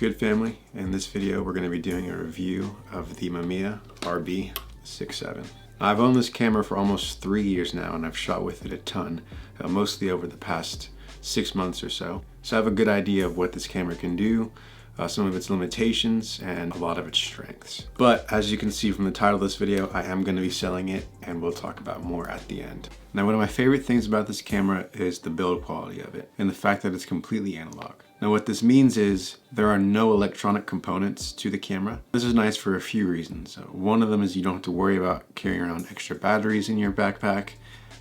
What's good, family? In this video we're going to be doing a review of the Mamiya RB67. I've owned this camera for almost 3 years now, and I've shot with it a ton, mostly over the past 6 months or so. So I have a good idea of what this camera can do, some of its limitations, and a lot of its strengths. But as you can see from the title of this video, I am going to be selling it, and we'll talk about more at the end. Now, one of my favorite things about this camera is the build quality of it, and the fact that it's completely analog. Now, what this means is there are no electronic components to the camera. This is nice for a few reasons. One of them is you don't have to worry about carrying around extra batteries in your backpack.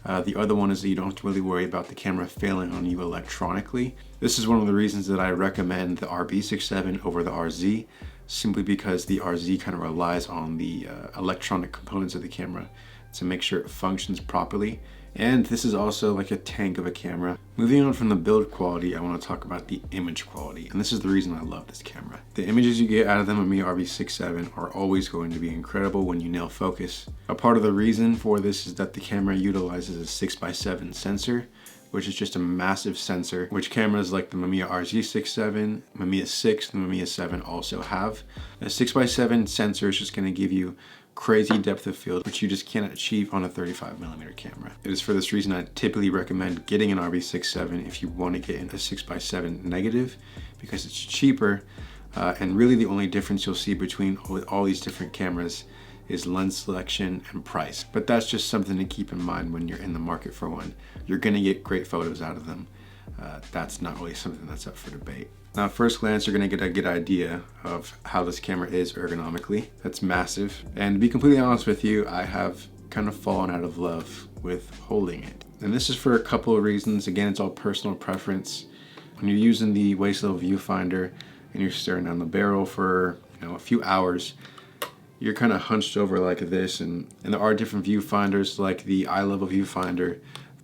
The other one is that you don't have to really worry about the camera failing on you electronically. This is one of the reasons that I recommend the RB67 over the RZ, simply because the RZ kind of relies on the electronic components of the camera to make sure it functions properly. And this is also like a tank of a camera. Moving on from the build quality, I want to talk about the image quality. And this is the reason I love this camera. The images you get out of the Mamiya RB67 are always going to be incredible when you nail focus. A part of the reason for this is that the camera utilizes a 6x7 sensor, which is just a massive sensor, which cameras like the Mamiya RZ67, Mamiya 6, and Mamiya 7 also have. A 6x7 sensor is just going to give you crazy depth of field, which you just cannot achieve on a 35mm camera. It is for this reason I typically recommend getting an RB67 if you want to get in a 6x7 negative, because it's cheaper, and really the only difference you'll see between all these different cameras is lens selection and price. But that's just something to keep in mind when you're in the market for one. You're going to get great photos out of them. That's not really something that's up for debate. Now, at first glance, you're going to get a good idea of how this camera is ergonomically. That's massive. And to be completely honest with you, I have kind of fallen out of love with holding it. And this is for a couple of reasons. Again, it's all personal preference. When you're using the waist level viewfinder and you're staring down the barrel for a few hours, you're kind of hunched over like this. And there are different viewfinders like the eye level viewfinder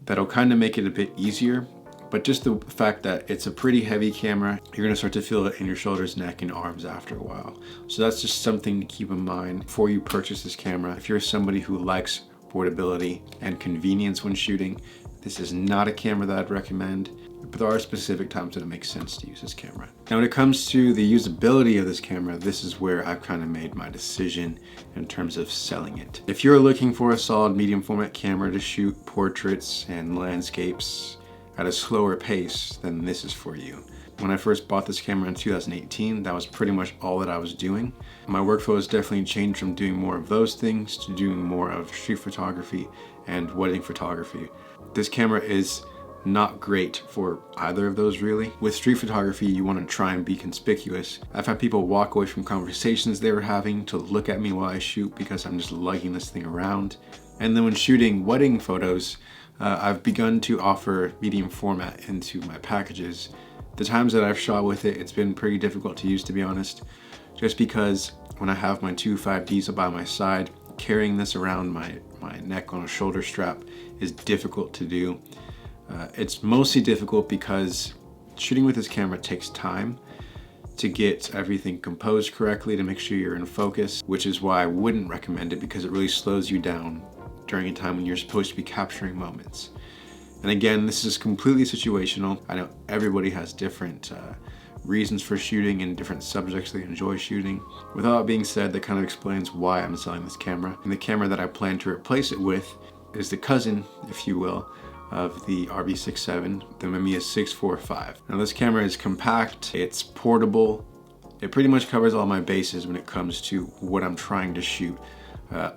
that'll kind of make it a bit easier. But just the fact that it's a pretty heavy camera, you're gonna start to feel it in your shoulders, neck, and arms after a while. So that's just something to keep in mind before you purchase this camera. If you're somebody who likes portability and convenience when shooting, this is not a camera that I'd recommend, but there are specific times that it makes sense to use this camera. Now, when it comes to the usability of this camera, this is where I've kind of made my decision in terms of selling it. If you're looking for a solid medium format camera to shoot portraits and landscapes at a slower pace, then this is for you. When I first bought this camera in 2018, that was pretty much all that I was doing. My workflow has definitely changed from doing more of those things to doing more of street photography and wedding photography. This camera is not great for either of those, really. With street photography, you want to try and be conspicuous. I've had people walk away from conversations they were having to look at me while I shoot because I'm just lugging this thing around. And then when shooting wedding photos, I've begun to offer medium format into my packages. The times that I've shot with it, it's been pretty difficult to use, to be honest, just because when I have my two 5Ds by my side, carrying this around my neck on a shoulder strap is difficult to do. It's mostly difficult because shooting with this camera takes time to get everything composed correctly, to make sure you're in focus, which is why I wouldn't recommend it, because it really slows you down during a time when you're supposed to be capturing moments. And again, this is completely situational. I know everybody has different reasons for shooting and different subjects they enjoy shooting. With all that being said, that kind of explains why I'm selling this camera. And the camera that I plan to replace it with is the cousin, if you will, of the RB67, the Mamiya 645. Now, this camera is compact, it's portable, it pretty much covers all my bases when it comes to what I'm trying to shoot.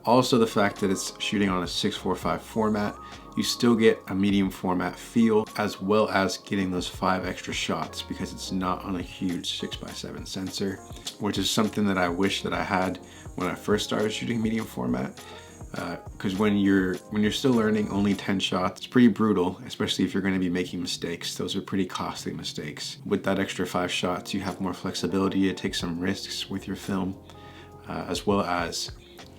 Also, the fact that it's shooting on a 645 format, you still get a medium format feel, as well as getting those 5 extra shots because it's not on a huge 6x7 sensor, which is something that I wish that I had when I first started shooting medium format. Because when you're still learning, only 10 shots, it's pretty brutal, especially if you're going to be making mistakes. Those are pretty costly mistakes. With that extra 5 shots, you have more flexibility to take some risks with your film, as well as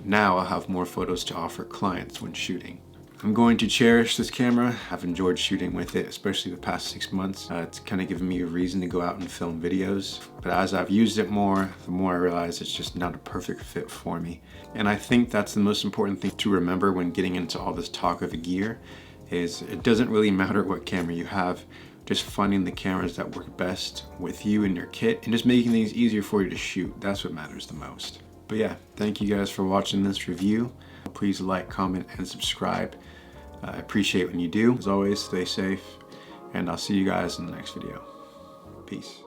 now I'll have more photos to offer clients when shooting. I'm going to cherish this camera. I've enjoyed shooting with it, especially the past 6 months. It's kind of given me a reason to go out and film videos. But as I've used it more, the more I realize it's just not a perfect fit for me. And I think that's the most important thing to remember when getting into all this talk of gear, is it doesn't really matter what camera you have. just finding the cameras that work best with you and your kit, and just making things easier for you to shoot. That's what matters the most. But yeah, thank you guys for watching this review. Please like, comment, and subscribe. I appreciate when you do. As always, stay safe, and I'll see you guys in the next video. Peace.